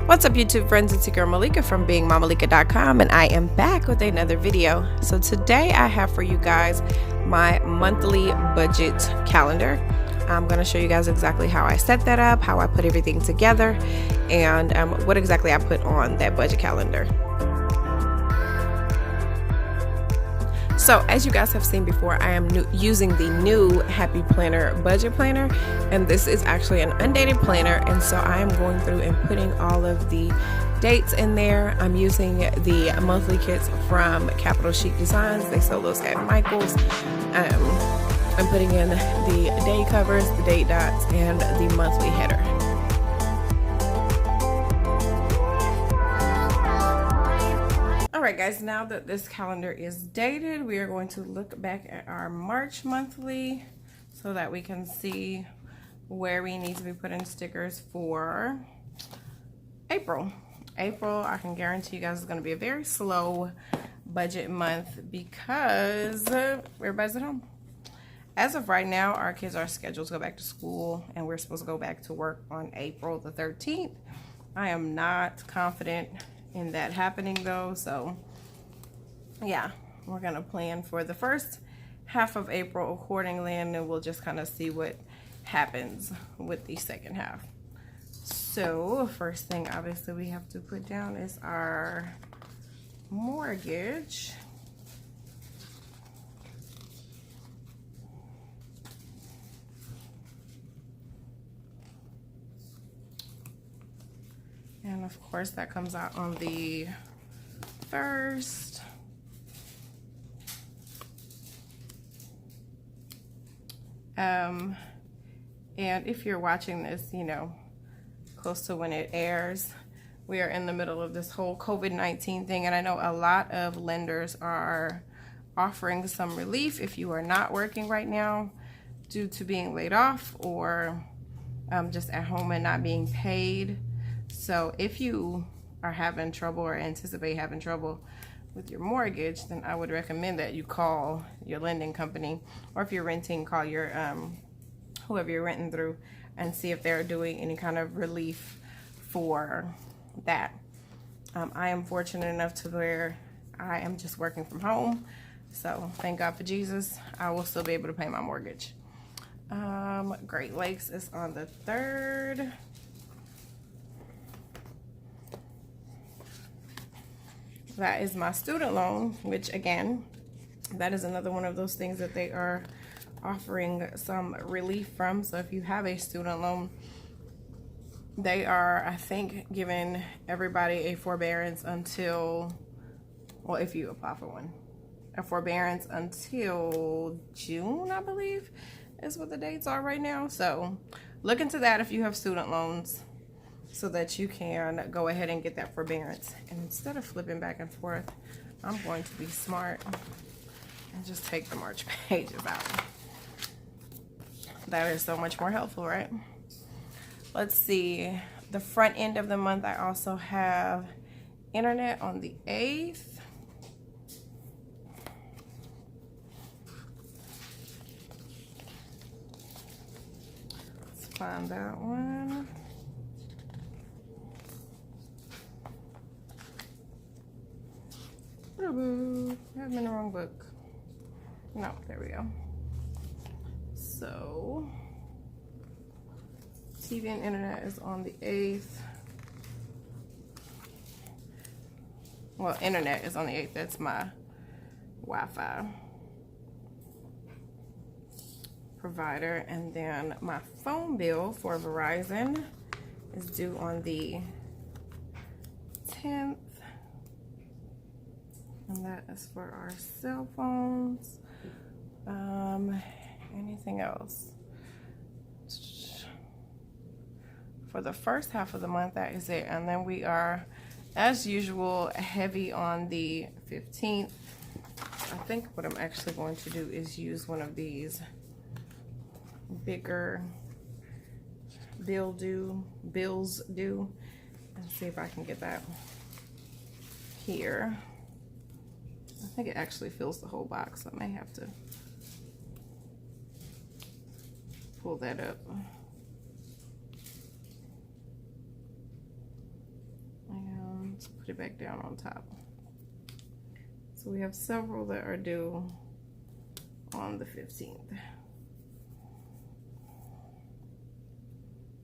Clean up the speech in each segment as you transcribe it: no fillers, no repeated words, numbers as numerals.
What's up, YouTube friends? It's your girl Malika from beingmamalika.com, and I am back with another video. So today I have for you guys my monthly budget calendar. I'm going to show you guys exactly how I set that up, how I put everything together, and what exactly I put on that budget calendar. So as you guys have seen before, I am using the new Happy Planner budget planner, and this is actually an undated planner, and so I am going through and putting all of the dates in there. I'm using the monthly kits from Capital Chic Designs. They sell those at Michael's. I'm putting in the day covers, the date dots, and the monthly header. Alright guys, now that this calendar is dated, we are going to look back at our March monthly so that we can see where we need to be putting stickers for April. April, I can guarantee you guys, is going to be a very slow budget month because everybody's at home. As of right now, our kids are scheduled to go back to school, and we're supposed to go back to work on April the 13th. I am not confident in that happening though, so yeah, we're gonna plan for the first half of April accordingly, and then we'll just kind of see what happens with the second half. So first thing obviously we have to put down is our mortgage. And of course that comes out on the 1st. And if you're watching this, you know, close to when it airs, we are in the middle of this whole COVID-19 thing, and I know a lot of lenders are offering some relief if you are not working right now due to being laid off or just at home and not being paid. So if you are having trouble or anticipate having trouble with your mortgage, then I would recommend that you call your lending company, or if you're renting, call your whoever you're renting through and see if they're doing any kind of relief for that. I am fortunate enough to where I am just working from home, so thank God for Jesus, I will still be able to pay my mortgage. Great Lakes is on the 3rd. That is my student loan, which again, that is another one of those things that they are offering some relief from. So if you have a student loan, they are, I think, giving everybody a forbearance until, well, if you apply for one, a forbearance until June, I believe, is what the dates are right now. So look into that if you have student loans, so that you can go ahead and get that forbearance. And instead of flipping back and forth, I'm going to be smart and just take the March pages out. That is so much more helpful, right? Let's see. The front end of the month, I also have internet on the 8th. Let's find that one. I have in the wrong book. No, there we go. So, TV and internet is on the 8th. Well, internet is on the 8th. That's my Wi-Fi provider. And then my phone bill for Verizon is due on the 10th. And that is for our cell phones. Anything else? For the first half of the month, that is it. And then we are, as usual, heavy on the 15th. I think what I'm actually going to do is use one of these bigger bills due, and see if I can get that here. I think it actually fills the whole box, so I may have to pull that up. Let's put it back down on top. So we have several that are due on the 15th.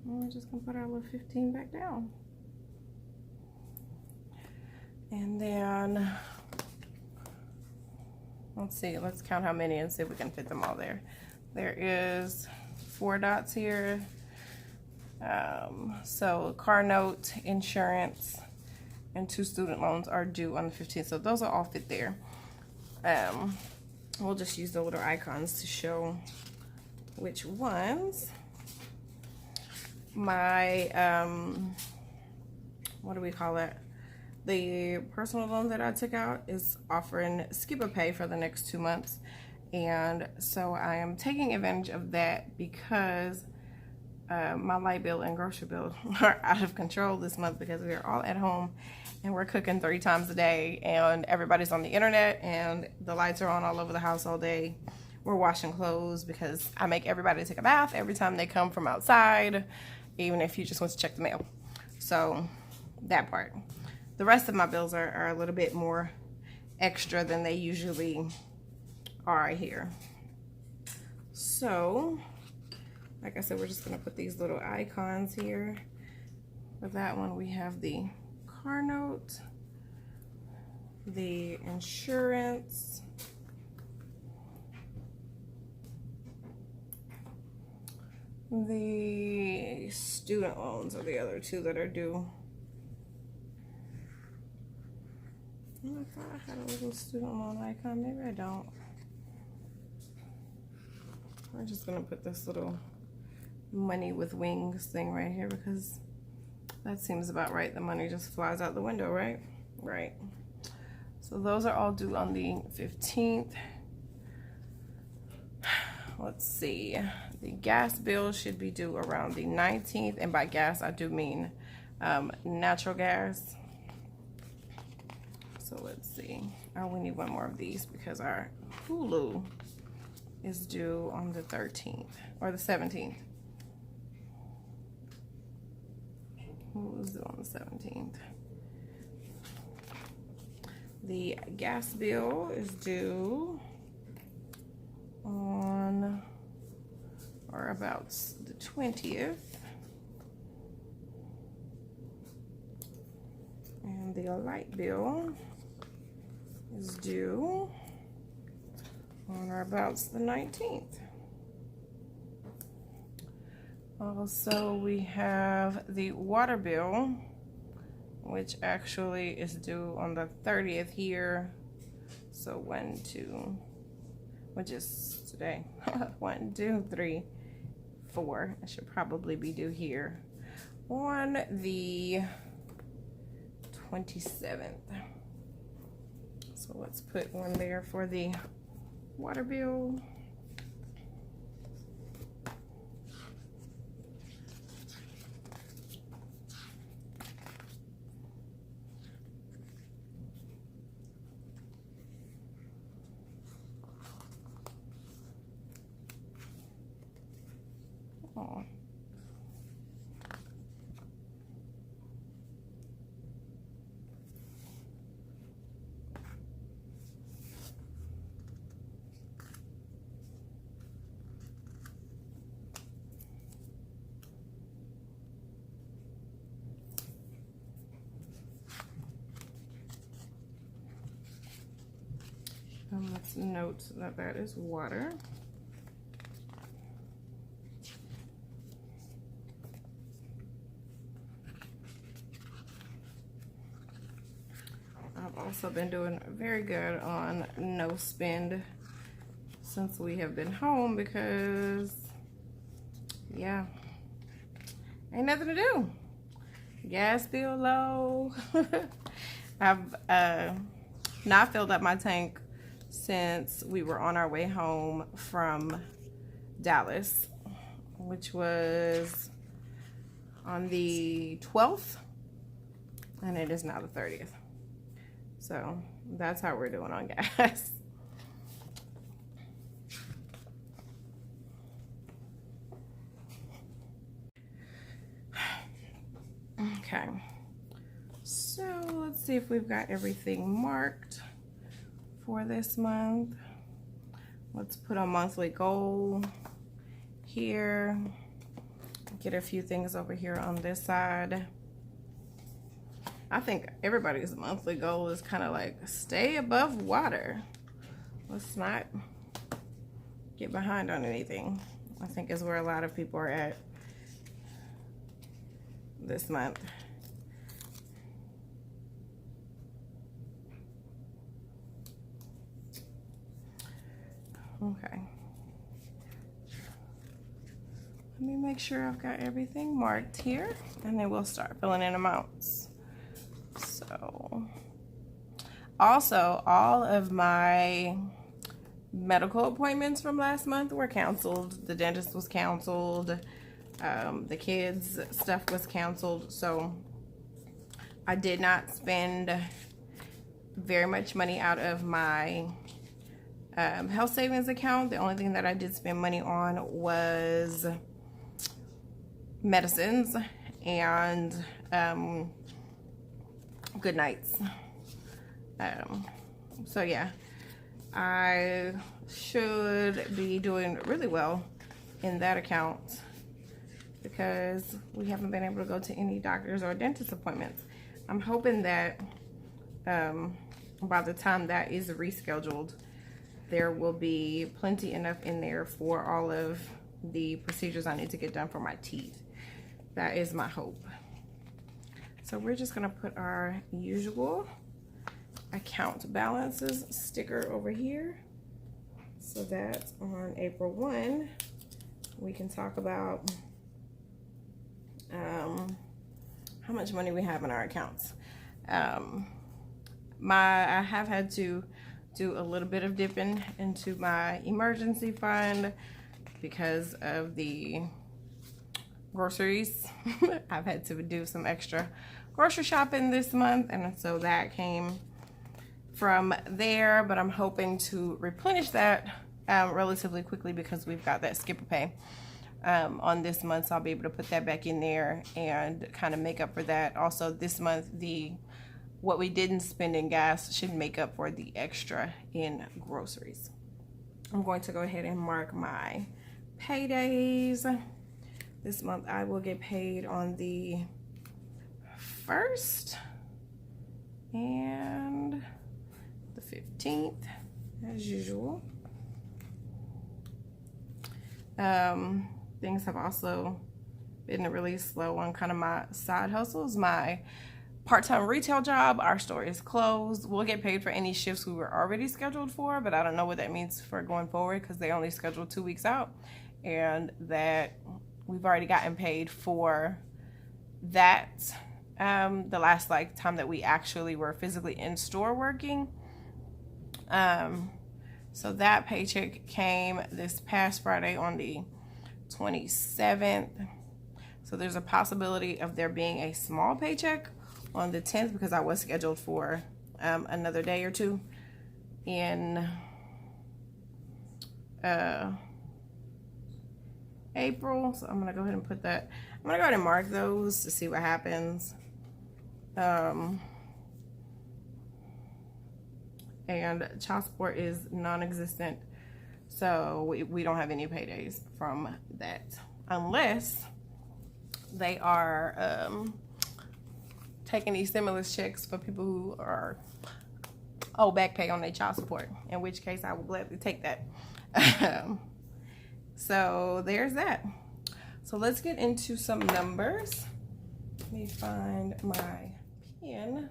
And we're just gonna put our little 15 back down. And then, let's see, let's count how many and see if we can fit them all there. There is 4 dots here. So car note, insurance, and 2 student loans are due on the 15th. So those will all fit there. We'll just use the little icons to show which ones. My, what do we call it? The personal loan that I took out is offering skip a pay for the next 2 months. And so I am taking advantage of that because my light bill and grocery bill are out of control this month because we are all at home and we're cooking 3 times a day and everybody's on the internet and the lights are on all over the house all day. We're washing clothes because I make everybody take a bath every time they come from outside, even if you just want to check the mail. So that part. The rest of my bills are a little bit more extra than they usually are here. So like I said, we're just gonna put these little icons here. For that one, we have the car note, the insurance, the student loans are the other 2 that are due. I thought I had a little student loan icon, maybe I don't. We're just gonna put this little money with wings thing right here because that seems about right. The money just flies out the window, right? Right. So those are all due on the 15th. Let's see. The gas bill should be due around the 19th. And by gas, I do mean natural gas. So let's see. Oh, we need one more of these because our Hulu is due on the 13th or the 17th. Hulu's due on the 17th. The gas bill is due on or about the 20th. And the light bill is due on or about the 19th. Also, we have the water bill, which actually is due on the 30th here. So 1, 2, which is today. 1, 2, 3, 4. It should probably be due here on the 27th. So let's put one there for the water bill. Oh. Let's note that that is water. I've also been doing very good on no spend since we have been home because, yeah, ain't nothing to do. Gas bill low. I've not filled up my tank since we were on our way home from Dallas, which was on the 12th, and it is now the 30th. So that's how we're doing on gas. Okay, So let's see if we've got everything marked for this month. Let's put a monthly goal here. Get a few things over here on this side. I think everybody's monthly goal is kind of like stay above water. Let's not get behind on anything. I think is where a lot of people are at this month. Okay. Let me make sure I've got everything marked here, and then we'll start filling in amounts. So, also, all of my medical appointments from last month were canceled. The dentist was canceled. The kids' stuff was canceled. So, I did not spend very much money out of my health savings account. The only thing that I did spend money on was medicines and good nights. So yeah, I should be doing really well in that account because we haven't been able to go to any doctor's or dentist appointments. I'm hoping that by the time that is rescheduled, there will be plenty enough in there for all of the procedures I need to get done for my teeth. That is my hope. So we're just gonna put our usual account balances sticker over here so that on April 1, we can talk about how much money we have in our accounts. I have had to do a little bit of dipping into my emergency fund because of the groceries. I've had to do some extra grocery shopping this month, and so that came from there, but I'm hoping to replenish that relatively quickly because we've got that skipper pay on this month, so I'll be able to put that back in there and kind of make up for that. Also this month, what we didn't spend in gas should make up for the extra in groceries. I'm going to go ahead and mark my paydays. This month I will get paid on the 1st and the 15th as usual. Things have also been really slow on kind of my side hustles. My part-time retail job, our store is closed. We'll get paid for any shifts we were already scheduled for, but I don't know what that means for going forward because they only scheduled 2 weeks out, and that we've already gotten paid for that the last time that we actually were physically in store working. So that paycheck came this past Friday on the 27th. So there's a possibility of there being a small paycheck on the 10th because I was scheduled for another day or two in April. So I'm gonna go ahead and put that. I'm gonna go ahead and mark those to see what happens. And child support is non-existent, so we don't have any paydays from that unless they are taking these stimulus checks for people who are back pay on their child support, in which case I will gladly take that. So there's that. So let's get into some numbers. Let me find my pen.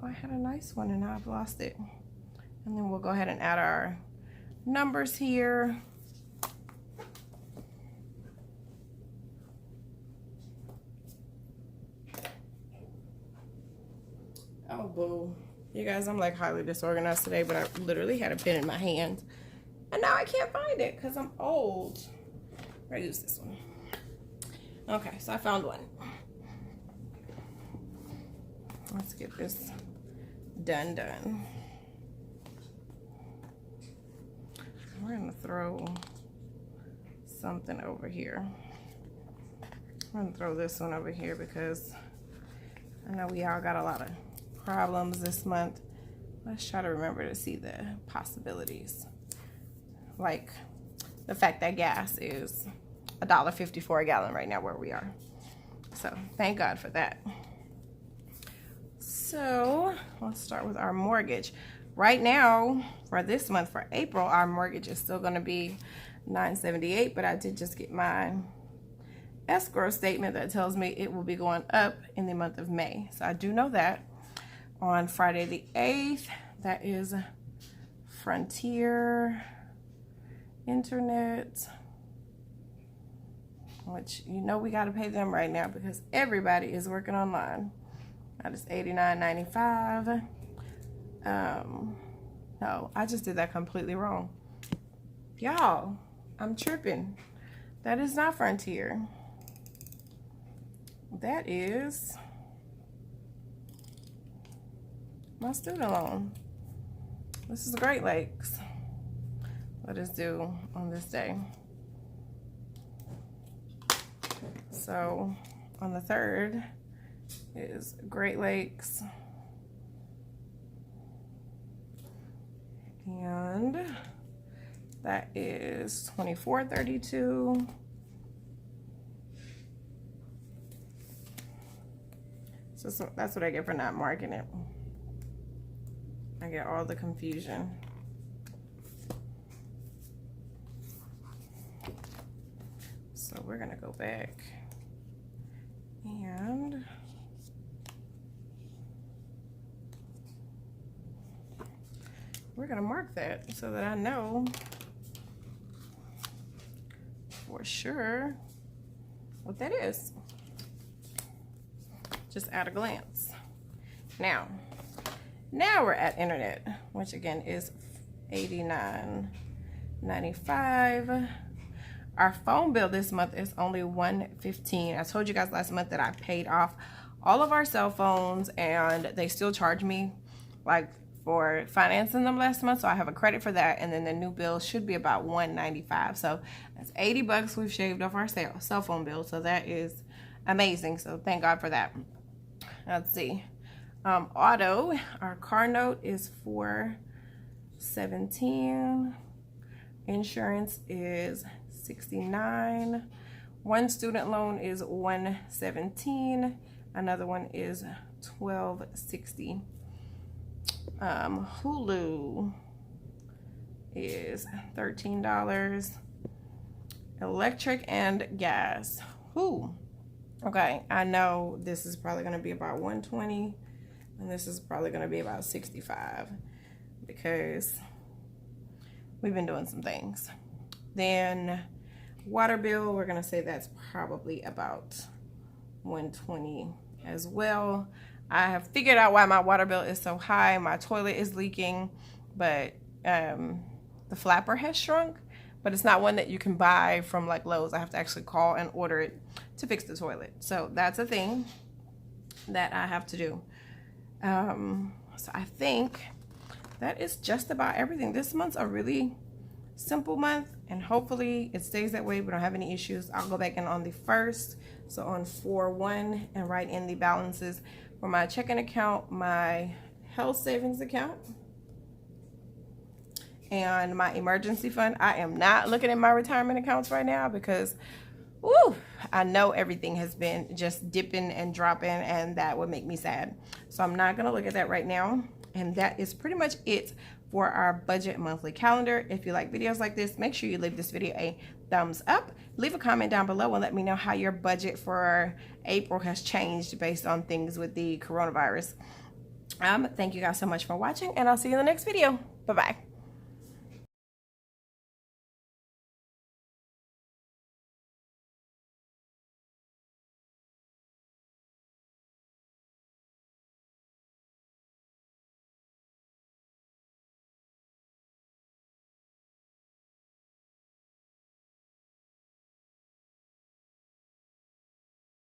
Oh, I had a nice one and now I've lost it. And then we'll go ahead and add our numbers here. Oh, boo. You guys, I'm like highly disorganized today, but I literally had a pen in my hand. And now I can't find it because I'm old. I use this one. Okay, so I found one. Let's get this done. We're gonna throw something over here. I'm gonna throw this one over here because I know we all got a lot of problems this month. Let's try to remember to see the possibilities. Like the fact that gas is $1.54 a gallon right now where we are. So thank God for that. So let's start with our mortgage. Right now, for this month, for April, our mortgage is still going to be $978, but I did just get my escrow statement that tells me it will be going up in the month of May. So I do know that. On Friday the 8th, that is Frontier Internet, which you know we got to pay them right now because everybody is working online. That is $89.95. No, I just did that completely wrong. Y'all, I'm tripping. That is not Frontier. That is my student loan. This is Great Lakes. What is due on this day? So on the 3rd is Great Lakes. And that is $24.32. So that's what I get for not marking it. I get all the confusion. So we're gonna go back and we're gonna mark that so that I know for sure what that is, just at a glance. Now we're at internet, which again is $89.95. Our phone bill this month is only $115. I told you guys last month that I paid off all of our cell phones and they still charge me like for financing them last month, so I have a credit for that, and then the new bill should be about $195. So that's $80 we've shaved off our cell phone bill, so that is amazing. So thank God for that. Let's see. Auto, our car note is $417. Insurance is $69. One student loan is $117. Another one is $1260. Hulu is $13. Electric and gas. Okay, I know this is probably going to be about $120, and this is probably going to be about $65 because we've been doing some things. Then water bill, we're going to say that's probably about $120 as well. I have figured out why my water bill is so high. My toilet is leaking, but the flapper has shrunk, but it's not one that you can buy from like Lowe's. I have to actually call and order it to fix the toilet. So that's a thing that I have to do. So I think that is just about everything. This month's a really simple month, and hopefully it stays that way. We don't have any issues. I'll go back in on the 1st, so on 4/1, and write in the balances for my checking account, my health savings account, and my emergency fund. I am not looking at my retirement accounts right now because woo, I know everything has been just dipping and dropping, and that would make me sad. So I'm not gonna look at that right now. And that is pretty much it for our budget monthly calendar. If you like videos like this, make sure you leave this video a thumbs up. Leave a comment down below and let me know how your budget for April has changed based on things with the coronavirus. Thank you guys so much for watching, and I'll see you in the next video. Bye-bye.